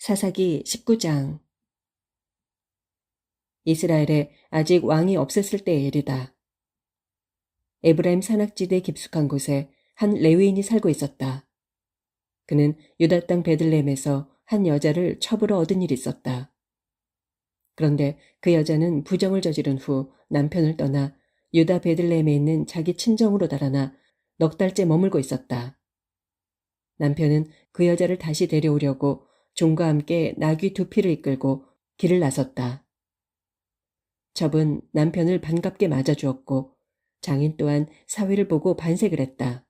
사사기 19장. 이스라엘에 아직 왕이 없었을 때의 일이다. 에브라임 산악지대 깊숙한 곳에 한 레위인이 살고 있었다. 그는 유다 땅 베들레헴에서 한 여자를 첩으로 얻은 일이 있었다. 그런데 그 여자는 부정을 저지른 후 남편을 떠나 유다 베들레헴에 있는 자기 친정으로 달아나 넉 달째 머물고 있었다. 남편은 그 여자를 다시 데려오려고 종과 함께 나귀 2피를 이끌고 길을 나섰다. 첩은 남편을 반갑게 맞아주었고 장인 또한 사위를 보고 반색을 했다.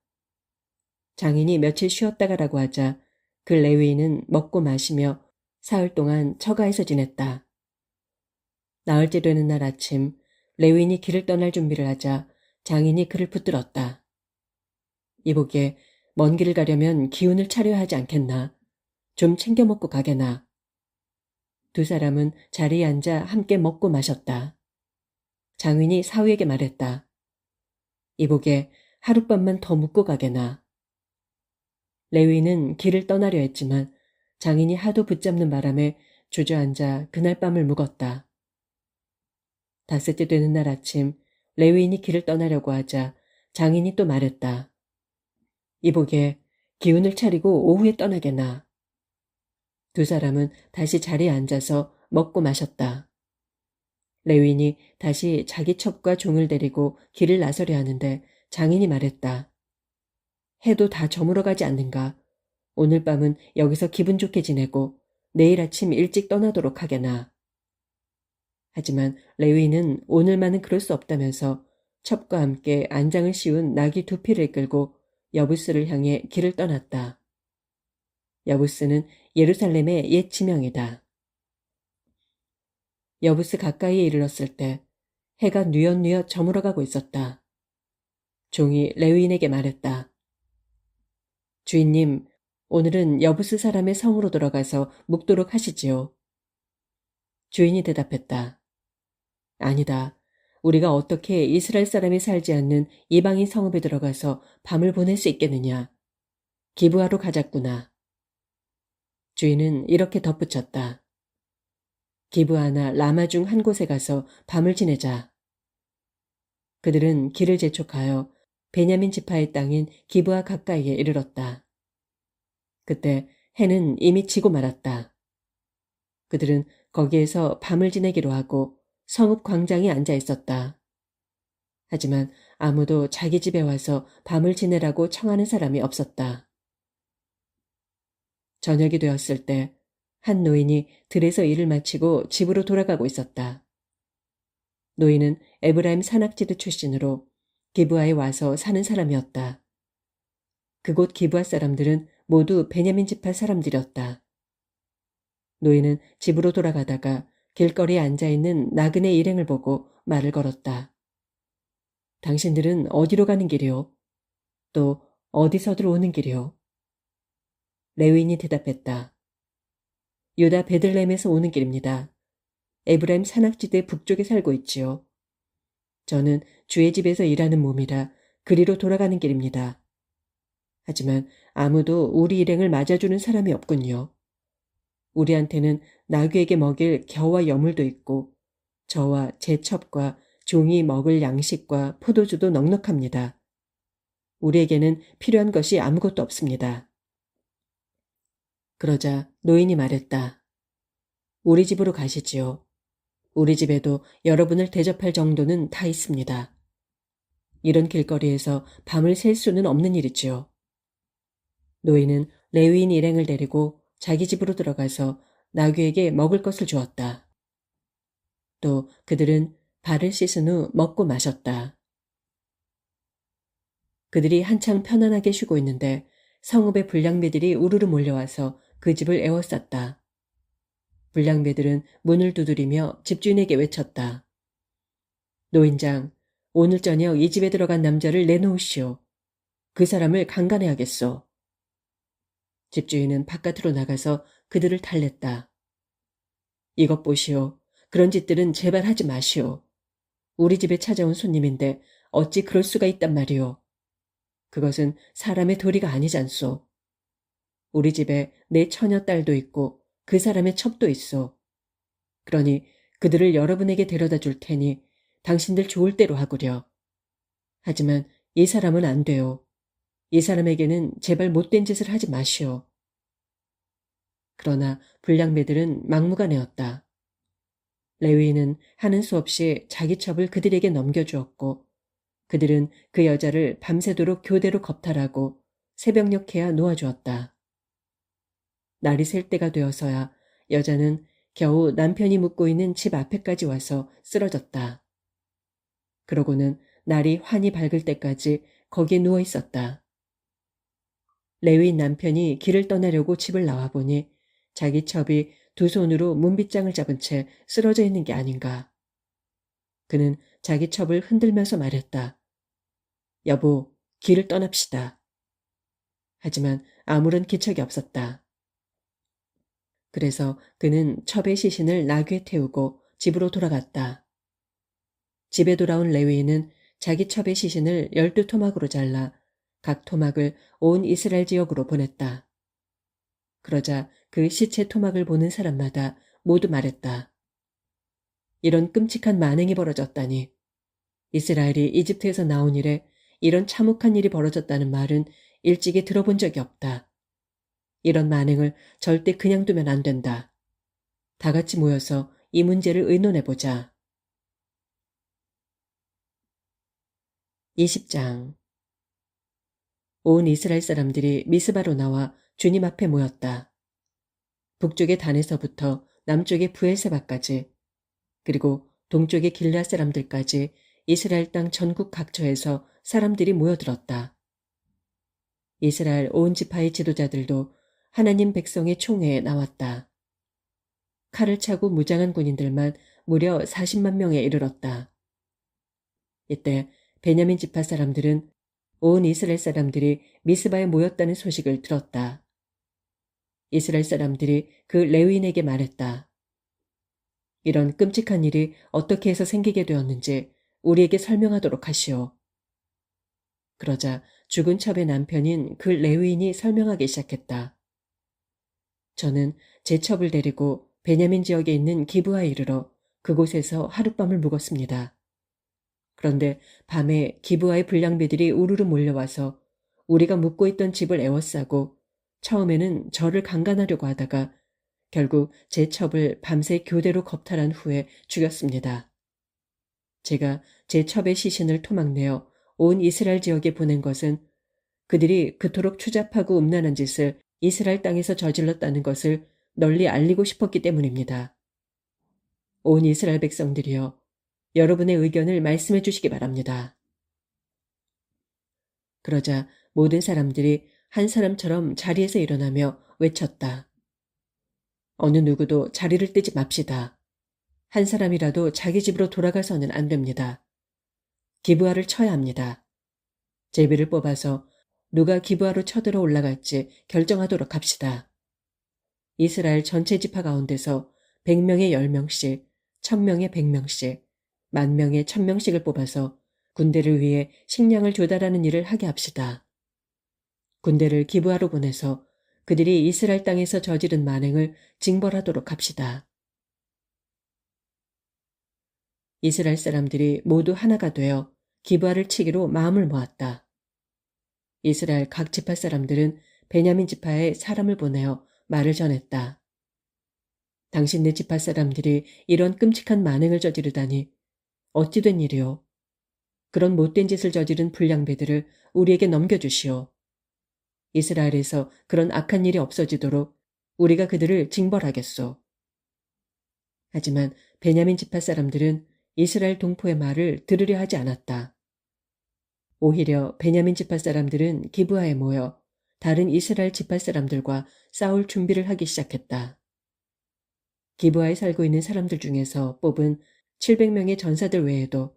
장인이 며칠 쉬었다 가라고 하자 그 레위인은 먹고 마시며 사흘 동안 처가에서 지냈다. 나흘째 되는 날 아침 레위인이 길을 떠날 준비를 하자 장인이 그를 붙들었다. 이보게 먼 길을 가려면 기운을 차려야 하지 않겠나. 좀 챙겨 먹고 가게나. 두 사람은 자리에 앉아 함께 먹고 마셨다. 장인이 사위에게 말했다. 이보게 하룻밤만 더 묵고 가게나. 레위는 길을 떠나려 했지만 장인이 하도 붙잡는 바람에 주저앉아 그날 밤을 묵었다. 닷새째 되는 날 아침 레위인이 길을 떠나려고 하자 장인이 또 말했다. 이보게 기운을 차리고 오후에 떠나게나. 두 사람은 다시 자리에 앉아서 먹고 마셨다. 레위인이 다시 자기 첩과 종을 데리고 길을 나서려 하는데 장인이 말했다. 해도 다 저물어 가지 않는가. 오늘 밤은 여기서 기분 좋게 지내고 내일 아침 일찍 떠나도록 하게나. 하지만 레위인은 오늘만은 그럴 수 없다면서 첩과 함께 안장을 씌운 나귀 2피를 이끌고 여부스를 향해 길을 떠났다. 여부스는 예루살렘의 옛 지명이다. 여부스 가까이에 이르렀을 때 해가 뉘엿뉘엿 저물어가고 있었다. 종이 레위인에게 말했다. 주인님, 오늘은 여부스 사람의 성으로 들어가서 묵도록 하시지요. 주인이 대답했다. 아니다. 우리가 어떻게 이스라엘 사람이 살지 않는 이방인 성읍에 들어가서 밤을 보낼 수 있겠느냐. 기브아로 가자꾸나. 주인은 이렇게 덧붙였다. 기브아나 라마 중 한 곳에 가서 밤을 지내자. 그들은 길을 재촉하여 베냐민 지파의 땅인 기브아 가까이에 이르렀다. 그때 해는 이미 지고 말았다. 그들은 거기에서 밤을 지내기로 하고 성읍 광장에 앉아 있었다. 하지만 아무도 자기 집에 와서 밤을 지내라고 청하는 사람이 없었다. 저녁이 되었을 때 한 노인이 들에서 일을 마치고 집으로 돌아가고 있었다. 노인은 에브라임 산악지대 출신으로 기브아에 와서 사는 사람이었다. 그곳 기브아 사람들은 모두 베냐민 지파 사람들이었다. 노인은 집으로 돌아가다가 길거리에 앉아있는 나그네 일행을 보고 말을 걸었다. 당신들은 어디로 가는 길이요? 또 어디서들 오는 길이요? 레위인이 대답했다. 유다 베들레헴에서 오는 길입니다. 에브라임 산악지대 북쪽에 살고 있지요. 저는 주의 집에서 일하는 몸이라 그리로 돌아가는 길입니다. 하지만 아무도 우리 일행을 맞아주는 사람이 없군요. 우리한테는 나귀에게 먹일 겨와 여물도 있고 저와 제 첩과 종이 먹을 양식과 포도주도 넉넉합니다. 우리에게는 필요한 것이 아무것도 없습니다. 그러자 노인이 말했다. 우리 집으로 가시지요. 우리 집에도 여러분을 대접할 정도는 다 있습니다. 이런 길거리에서 밤을 샐 수는 없는 일이지요. 노인은 레위인 일행을 데리고 자기 집으로 들어가서 나귀에게 먹을 것을 주었다. 또 그들은 발을 씻은 후 먹고 마셨다. 그들이 한창 편안하게 쉬고 있는데 성읍의 불량배들이 우르르 몰려와서 그 집을 에워쌌다. 불량배들은 문을 두드리며 집주인에게 외쳤다. 노인장, 오늘 저녁 이 집에 들어간 남자를 내놓으시오. 그 사람을 강간해야겠소. 집주인은 바깥으로 나가서 그들을 달랬다. 이것 보시오. 그런 짓들은 제발 하지 마시오. 우리 집에 찾아온 손님인데 어찌 그럴 수가 있단 말이오. 그것은 사람의 도리가 아니잖소. 우리 집에 내 처녀딸도 있고 그 사람의 첩도 있소. 그러니 그들을 여러분에게 데려다 줄 테니 당신들 좋을 대로 하구려. 하지만 이 사람은 안 돼요. 이 사람에게는 제발 못된 짓을 하지 마시오. 그러나 불량배들은 막무가내였다. 레위인은 하는 수 없이 자기 첩을 그들에게 넘겨주었고 그들은 그 여자를 밤새도록 교대로 겁탈하고 새벽녘에야 놓아주었다. 날이 샐 때가 되어서야 여자는 겨우 남편이 묵고 있는 집 앞에까지 와서 쓰러졌다. 그러고는 날이 환히 밝을 때까지 거기에 누워 있었다. 레위인 남편이 길을 떠나려고 집을 나와보니 자기 첩이 두 손으로 문빗장을 잡은 채 쓰러져 있는 게 아닌가. 그는 자기 첩을 흔들면서 말했다. 여보, 길을 떠납시다. 하지만 아무런 기척이 없었다. 그래서 그는 첩의 시신을 나귀에 태우고 집으로 돌아갔다. 집에 돌아온 레위인은 자기 첩의 시신을 12토막으로 잘라 각 토막을 온 이스라엘 지역으로 보냈다. 그러자 그 시체 토막을 보는 사람마다 모두 말했다. 이런 끔찍한 만행이 벌어졌다니. 이스라엘이 이집트에서 나온 이래 이런 참혹한 일이 벌어졌다는 말은 일찍이 들어본 적이 없다. 이런 만행을 절대 그냥 두면 안 된다. 다 같이 모여서 이 문제를 의논해보자. 20장. 온 이스라엘 사람들이 미스바로 나와 주님 앞에 모였다. 북쪽의 단에서부터 남쪽의 브엘세바까지 그리고 동쪽의 길앗 사람들까지 이스라엘 땅 전국 각처에서 사람들이 모여들었다. 이스라엘 온 지파의 지도자들도 하나님 백성의 총회에 나왔다. 칼을 차고 무장한 군인들만 무려 40만 명에 이르렀다. 이때 베냐민 지파 사람들은 온 이스라엘 사람들이 미스바에 모였다는 소식을 들었다. 이스라엘 사람들이 그 레위인에게 말했다. 이런 끔찍한 일이 어떻게 해서 생기게 되었는지 우리에게 설명하도록 하시오. 그러자 죽은 첩의 남편인 그 레위인이 설명하기 시작했다. 저는 제 첩을 데리고 베냐민 지역에 있는 기브아에 이르러 그곳에서 하룻밤을 묵었습니다. 그런데 밤에 기브아의 불량배들이 우르르 몰려와서 우리가 묵고 있던 집을 에워싸고 처음에는 저를 강간하려고 하다가 결국 제 첩을 밤새 교대로 겁탈한 후에 죽였습니다. 제가 제 첩의 시신을 토막내어 온 이스라엘 지역에 보낸 것은 그들이 그토록 추잡하고 음란한 짓을 이스라엘 땅에서 저질렀다는 것을 널리 알리고 싶었기 때문입니다. 온 이스라엘 백성들이여, 여러분의 의견을 말씀해 주시기 바랍니다. 그러자 모든 사람들이 한 사람처럼 자리에서 일어나며 외쳤다. 어느 누구도 자리를 뜨지 맙시다. 한 사람이라도 자기 집으로 돌아가서는 안 됩니다. 기브아를 쳐야 합니다. 제비를 뽑아서 누가 기브아로 쳐들어 올라갈지 결정하도록 합시다. 이스라엘 전체 지파 가운데서 100명에 10명씩, 1000명에 100명씩, 10,000명에 1000명씩을 뽑아서 군대를 위해 식량을 조달하는 일을 하게 합시다. 군대를 기브아로 보내서 그들이 이스라엘 땅에서 저지른 만행을 징벌하도록 합시다. 이스라엘 사람들이 모두 하나가 되어 기브아를 치기로 마음을 모았다. 이스라엘 각 지파 사람들은 베냐민 지파에 사람을 보내어 말을 전했다. 당신네 지파 사람들이 이런 끔찍한 만행을 저지르다니 어찌 된 일이오? 그런 못된 짓을 저지른 불량배들을 우리에게 넘겨주시오. 이스라엘에서 그런 악한 일이 없어지도록 우리가 그들을 징벌하겠소. 하지만 베냐민 지파 사람들은 이스라엘 동포의 말을 들으려 하지 않았다. 오히려 베냐민 지파 사람들은 기브아에 모여 다른 이스라엘 지파 사람들과 싸울 준비를 하기 시작했다. 기브아에 살고 있는 사람들 중에서 뽑은 700명의 전사들 외에도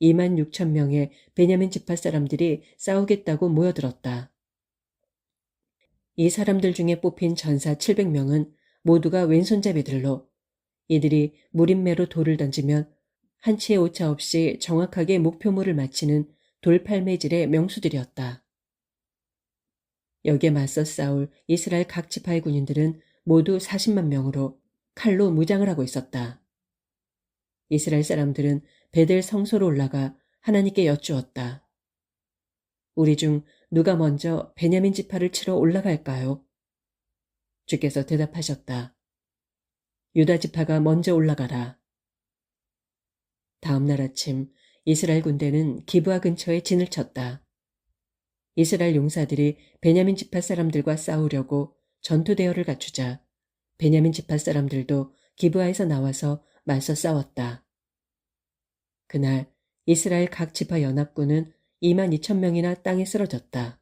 26,000명의 베냐민 지파 사람들이 싸우겠다고 모여들었다. 이 사람들 중에 뽑힌 전사 700명은 모두가 왼손잡이들로 이들이 무림매로 돌을 던지면 한 치의 오차 없이 정확하게 목표물을 맞히는 돌팔매질의 명수들이었다. 여기에 맞서 싸울 이스라엘 각 지파의 군인들은 모두 40만 명으로 칼로 무장을 하고 있었다. 이스라엘 사람들은 베델 성소로 올라가 하나님께 여쭈었다. 우리 중 누가 먼저 베냐민 지파를 치러 올라갈까요? 주께서 대답하셨다. 유다 지파가 먼저 올라가라. 다음 날 아침 이스라엘 군대는 기브아 근처에 진을 쳤다. 이스라엘 용사들이 베냐민 지파 사람들과 싸우려고 전투 대열을 갖추자 베냐민 지파 사람들도 기브아에서 나와서 맞서 싸웠다. 그날 이스라엘 각 지파 연합군은 2만 2천 명이나 땅에 쓰러졌다.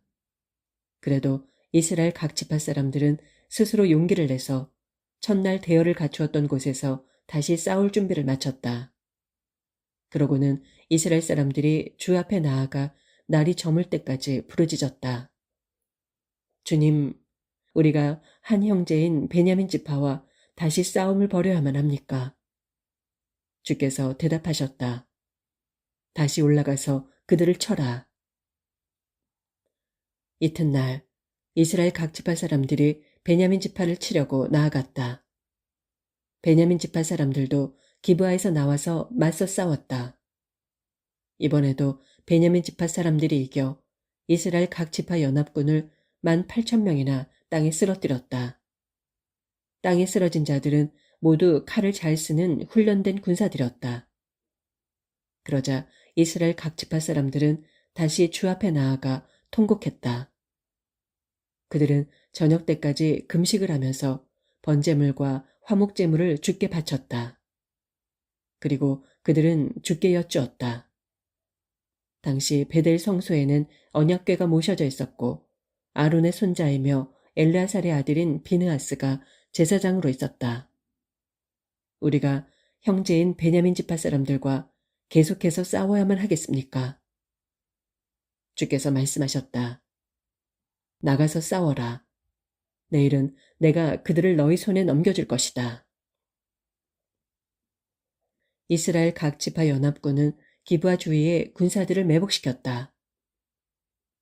그래도 이스라엘 각 지파 사람들은 스스로 용기를 내서 첫날 대열을 갖추었던 곳에서 다시 싸울 준비를 마쳤다. 그러고는 이스라엘 사람들이 주 앞에 나아가 날이 저물 때까지 부르짖었다. 주님, 우리가 한 형제인 베냐민 지파와 다시 싸움을 벌여야만 합니까? 주께서 대답하셨다. 다시 올라가서 그들을 쳐라. 이튿날 이스라엘 각 지파 사람들이 베냐민 지파를 치려고 나아갔다. 베냐민 지파 사람들도 기브아에서 나와서 맞서 싸웠다. 이번에도 베냐민 지파 사람들이 이겨 이스라엘 각 지파 연합군을 18,000명이나 땅에 쓰러뜨렸다. 땅에 쓰러진 자들은 모두 칼을 잘 쓰는 훈련된 군사들이었다. 그러자 이스라엘 각 지파 사람들은 다시 주 앞에 나아가 통곡했다. 그들은 저녁 때까지 금식을 하면서 번제물과 화목제물을 주께 바쳤다. 그리고 그들은 주께 여쭈었다. 당시 베델 성소에는 언약궤가 모셔져 있었고 아론의 손자이며 엘르아살의 아들인 비느하스가 제사장으로 있었다. 우리가 형제인 베냐민 지파 사람들과 계속해서 싸워야만 하겠습니까? 주께서 말씀하셨다. 나가서 싸워라. 내일은 내가 그들을 너희 손에 넘겨줄 것이다. 이스라엘 각 지파 연합군은 기브아 주위에 군사들을 매복시켰다.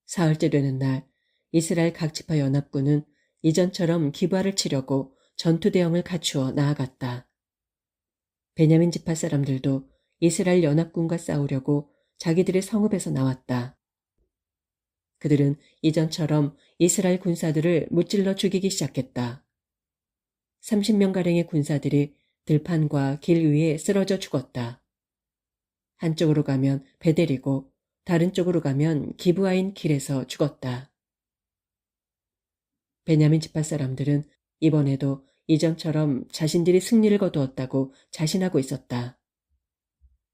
사흘째 되는 날 이스라엘 각 지파 연합군은 이전처럼 기브아를 치려고 전투 대형을 갖추어 나아갔다. 베냐민 지파 사람들도 이스라엘 연합군과 싸우려고 자기들의 성읍에서 나왔다. 그들은 이전처럼 이스라엘 군사들을 무찔러 죽이기 시작했다. 30명가량의 군사들이 들판과 길 위에 쓰러져 죽었다. 한쪽으로 가면 베델이고 다른 쪽으로 가면 기브아인 길에서 죽었다. 베냐민 지파 사람들은 이번에도 이전처럼 자신들이 승리를 거두었다고 자신하고 있었다.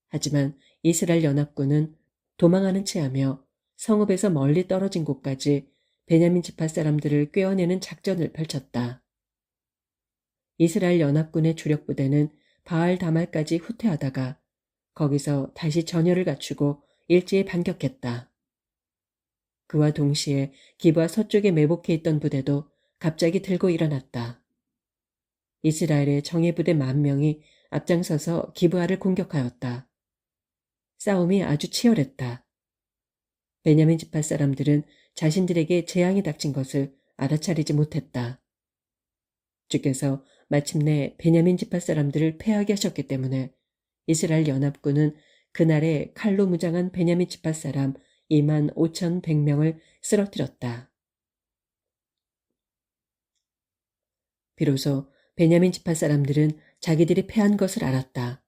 하지만 이스라엘 연합군은 도망하는 채 하며 성읍에서 멀리 떨어진 곳까지 베냐민 지파 사람들을 꿰어내는 작전을 펼쳤다. 이스라엘 연합군의 주력 부대는 바알 다말까지 후퇴하다가 거기서 다시 전열을 갖추고 일제에 반격했다. 그와 동시에 기브아 서쪽에 매복해 있던 부대도 갑자기 들고 일어났다. 이스라엘의 정예부대 10,000명이 앞장서서 기브아를 공격하였다. 싸움이 아주 치열했다. 베냐민 지파 사람들은 자신들에게 재앙이 닥친 것을 알아차리지 못했다. 주께서 마침내 베냐민 지파 사람들을 패하게 하셨기 때문에 이스라엘 연합군은 그날에 칼로 무장한 베냐민 지파 사람 25,100명을 쓰러뜨렸다. 비로소 베냐민 지파 사람들은 자기들이 패한 것을 알았다.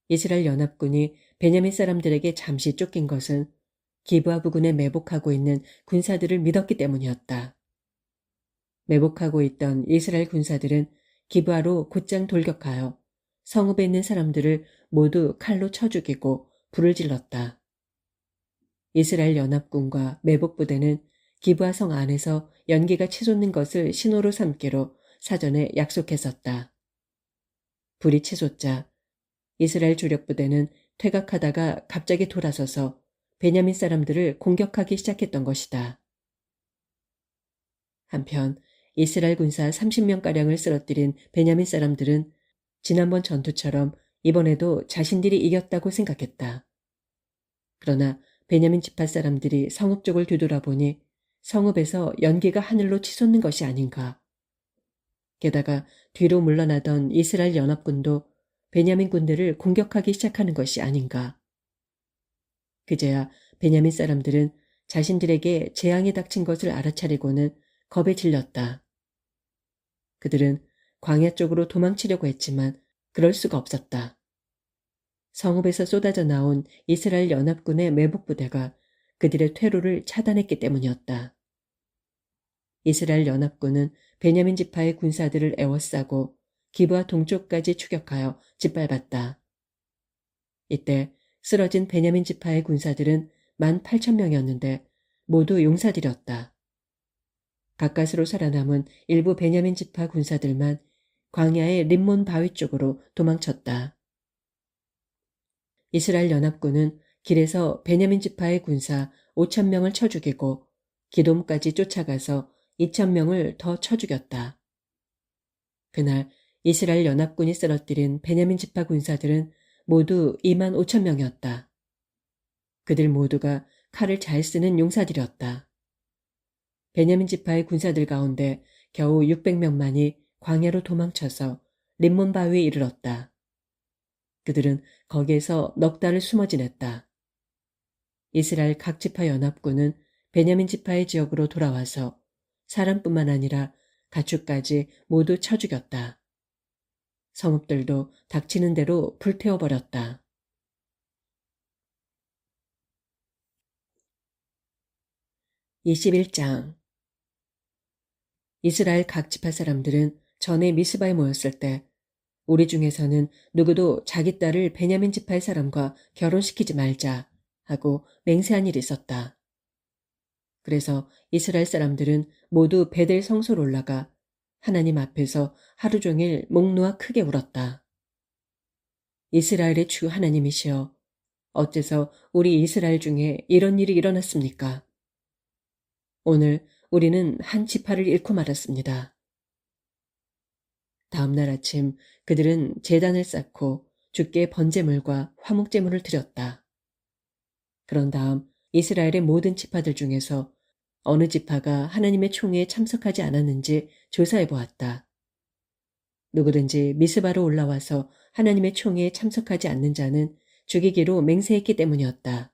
이스라엘 연합군이 베냐민 사람들에게 잠시 쫓긴 것은 기브아 부근에 매복하고 있는 군사들을 믿었기 때문이었다. 매복하고 있던 이스라엘 군사들은 기브아로 곧장 돌격하여 성읍에 있는 사람들을 모두 칼로 쳐 죽이고 불을 질렀다. 이스라엘 연합군과 매복부대는 기브아 성 안에서 연기가 치솟는 것을 신호로 삼기로 사전에 약속했었다. 불이 치솟자 이스라엘 주력부대는 퇴각하다가 갑자기 돌아서서 베냐민 사람들을 공격하기 시작했던 것이다. 한편 이스라엘 군사 30명가량을 쓰러뜨린 베냐민 사람들은 지난번 전투처럼 이번에도 자신들이 이겼다고 생각했다. 그러나 베냐민 지파 사람들이 성읍 쪽을 뒤돌아보니 성읍에서 연기가 하늘로 치솟는 것이 아닌가. 게다가 뒤로 물러나던 이스라엘 연합군도 베냐민 군대를 공격하기 시작하는 것이 아닌가. 그제야 베냐민 사람들은 자신들에게 재앙이 닥친 것을 알아차리고는 겁에 질렸다. 그들은 광야 쪽으로 도망치려고 했지만 그럴 수가 없었다. 성읍에서 쏟아져 나온 이스라엘 연합군의 매복부대가 그들의 퇴로를 차단했기 때문이었다. 이스라엘 연합군은 베냐민 지파의 군사들을 에워싸고 기브아 동쪽까지 추격하여 짓밟았다. 이때 쓰러진 베냐민 지파의 군사들은 18,000명이었는데 모두 용사들이었다. 가까스로 살아남은 일부 베냐민 지파 군사들만 광야의 림몬 바위 쪽으로 도망쳤다. 이스라엘 연합군은 길에서 베냐민 지파의 군사 5,000명을 쳐 죽이고 기돔까지 쫓아가서 2,000명을 더 쳐 죽였다. 그날 이스라엘 연합군이 쓰러뜨린 베냐민 지파 군사들은 모두 25,000명이었다. 그들 모두가 칼을 잘 쓰는 용사들이었다. 베냐민 지파의 군사들 가운데 겨우 600명만이 광야로 도망쳐서 림몬 바위에 이르렀다. 그들은 거기에서 넉 달을 숨어 지냈다. 이스라엘 각 지파 연합군은 베냐민 지파의 지역으로 돌아와서 사람뿐만 아니라 가축까지 모두 쳐 죽였다. 성읍들도 닥치는 대로 불태워버렸다. 21장 이스라엘 각 지파 사람들은 전에 미스바에 모였을 때 우리 중에서는 누구도 자기 딸을 베냐민 지파의 사람과 결혼시키지 말자 하고 맹세한 일이 있었다. 그래서 이스라엘 사람들은 모두 베델 성소로 올라가 하나님 앞에서 하루 종일 목 놓아 크게 울었다. 이스라엘의 주 하나님이시여, 어째서 우리 이스라엘 중에 이런 일이 일어났습니까? 오늘 우리는 한 지파를 잃고 말았습니다. 다음 날 아침 그들은 제단을 쌓고 주께 번제물과 화목제물을 드렸다. 그런 다음 이스라엘의 모든 지파들 중에서 어느 지파가 하나님의 총회에 참석하지 않았는지 조사해 보았다. 누구든지 미스바로 올라와서 하나님의 총회에 참석하지 않는 자는 죽이기로 맹세했기 때문이었다.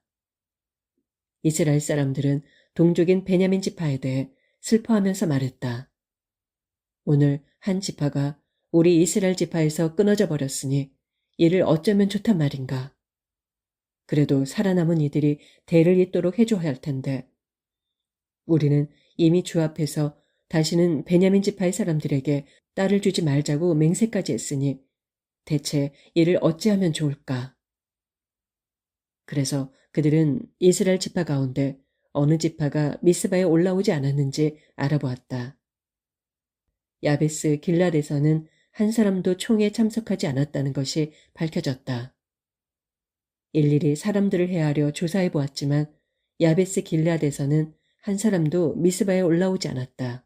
이스라엘 사람들은 동족인 베냐민 지파에 대해 슬퍼하면서 말했다. 오늘 한 지파가 우리 이스라엘 지파에서 끊어져 버렸으니 이를 어쩌면 좋단 말인가. 그래도 살아남은 이들이 대를 잇도록 해줘야 할 텐데 우리는 이미 주 앞에서 다시는 베냐민 지파의 사람들에게 딸을 주지 말자고 맹세까지 했으니 대체 이를 어찌하면 좋을까. 그래서 그들은 이스라엘 지파 가운데 어느 지파가 미스바에 올라오지 않았는지 알아보았다. 야베스 길lad에서는 한 사람도 총회에 참석하지 않았다는 것이 밝혀졌다. 일일이 사람들을 헤아려 조사해 보았지만 야베스 길lad에서는 한 사람도 미스바에 올라오지 않았다.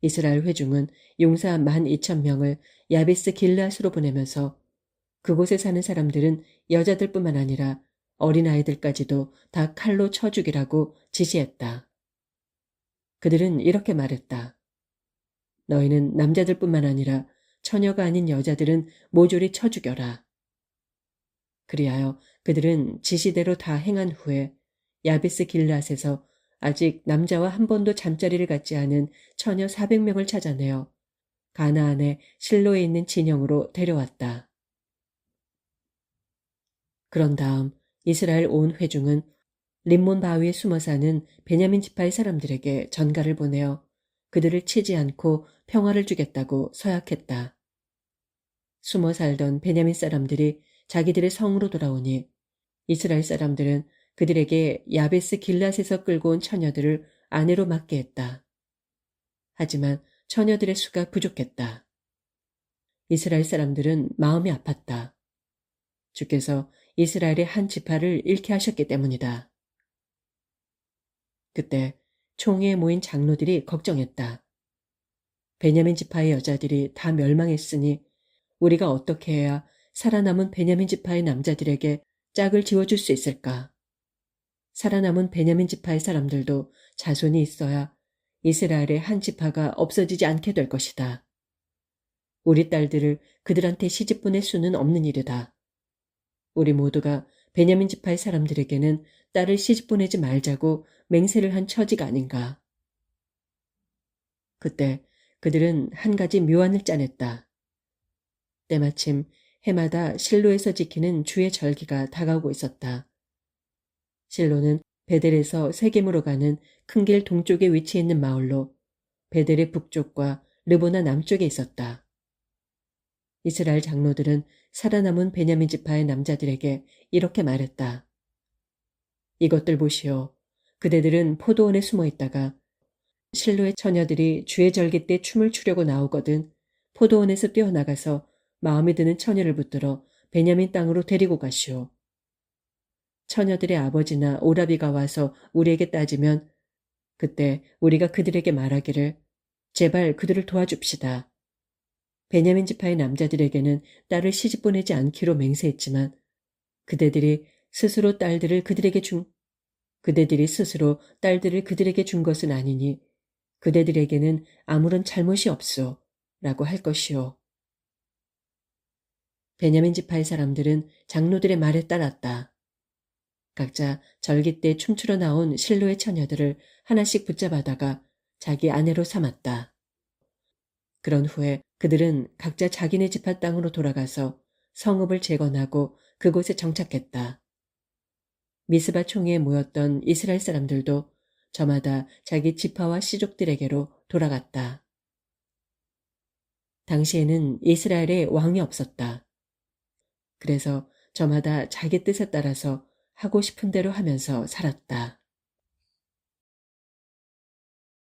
이스라엘 회중은 용사 12,000명을 야베스 길lad으로 보내면서 그곳에 사는 사람들은 여자들뿐만 아니라 어린아이들까지도 다 칼로 쳐 죽이라고 지시했다. 그들은 이렇게 말했다. 너희는 남자들뿐만 아니라 처녀가 아닌 여자들은 모조리 쳐 죽여라. 그리하여 그들은 지시대로 다 행한 후에 야베스 길랏에서 아직 남자와 한 번도 잠자리를 갖지 않은 처녀 400명을 찾아내어 가나안의 실로에 있는 진영으로 데려왔다. 그런 다음 이스라엘 온 회중은 림몬 바위에 숨어 사는 베냐민 지파의 사람들에게 전가를 보내어 그들을 치지 않고 평화를 주겠다고 서약했다. 숨어 살던 베냐민 사람들이 자기들의 성으로 돌아오니 이스라엘 사람들은 그들에게 야베스 길랏에서 끌고 온 처녀들을 아내로 맡게 했다. 하지만 처녀들의 수가 부족했다. 이스라엘 사람들은 마음이 아팠다. 주께서 이스라엘의 한 지파를 잃게 하셨기 때문이다. 그때 총회에 모인 장로들이 걱정했다. 베냐민 지파의 여자들이 다 멸망했으니 우리가 어떻게 해야 살아남은 베냐민 지파의 남자들에게 짝을 지어줄 수 있을까? 살아남은 베냐민 지파의 사람들도 자손이 있어야 이스라엘의 한 지파가 없어지지 않게 될 것이다. 우리 딸들을 그들한테 시집 보낼 수는 없는 일이다. 우리 모두가 베냐민 지파의 사람들에게는 딸을 시집 보내지 말자고 맹세를 한 처지가 아닌가. 그때 그들은 한 가지 묘안을 짜냈다. 때마침 해마다 실로에서 지키는 주의 절기가 다가오고 있었다. 실로는 베델에서 세겜으로 가는 큰 길 동쪽에 위치해 있는 마을로 베델의 북쪽과 르보나 남쪽에 있었다. 이스라엘 장로들은 살아남은 베냐민 지파의 남자들에게 이렇게 말했다. 이것들 보시오. 그대들은 포도원에 숨어 있다가 실로의 처녀들이 주의 절기 때 춤을 추려고 나오거든 포도원에서 뛰어나가서 마음에 드는 처녀를 붙들어 베냐민 땅으로 데리고 가시오. 처녀들의 아버지나 오라비가 와서 우리에게 따지면 그때 우리가 그들에게 말하기를 제발 그들을 도와줍시다. 베냐민 지파의 남자들에게는 딸을 시집 보내지 않기로 맹세했지만 그대들이 스스로 딸들을 그들에게 준 것은 아니니 그대들에게는 아무런 잘못이 없소 라고 할 것이오. 베냐민 지파의 사람들은 장로들의 말에 따랐다. 각자 절기 때 춤추러 나온 실로의 처녀들을 하나씩 붙잡아다가 자기 아내로 삼았다. 그런 후에 그들은 각자 자기네 지파 땅으로 돌아가서 성읍을 재건하고 그곳에 정착했다. 미스바 총회에 모였던 이스라엘 사람들도 저마다 자기 지파와 씨족들에게로 돌아갔다. 당시에는 이스라엘에 왕이 없었다. 그래서 저마다 자기 뜻에 따라서 하고 싶은 대로 하면서 살았다.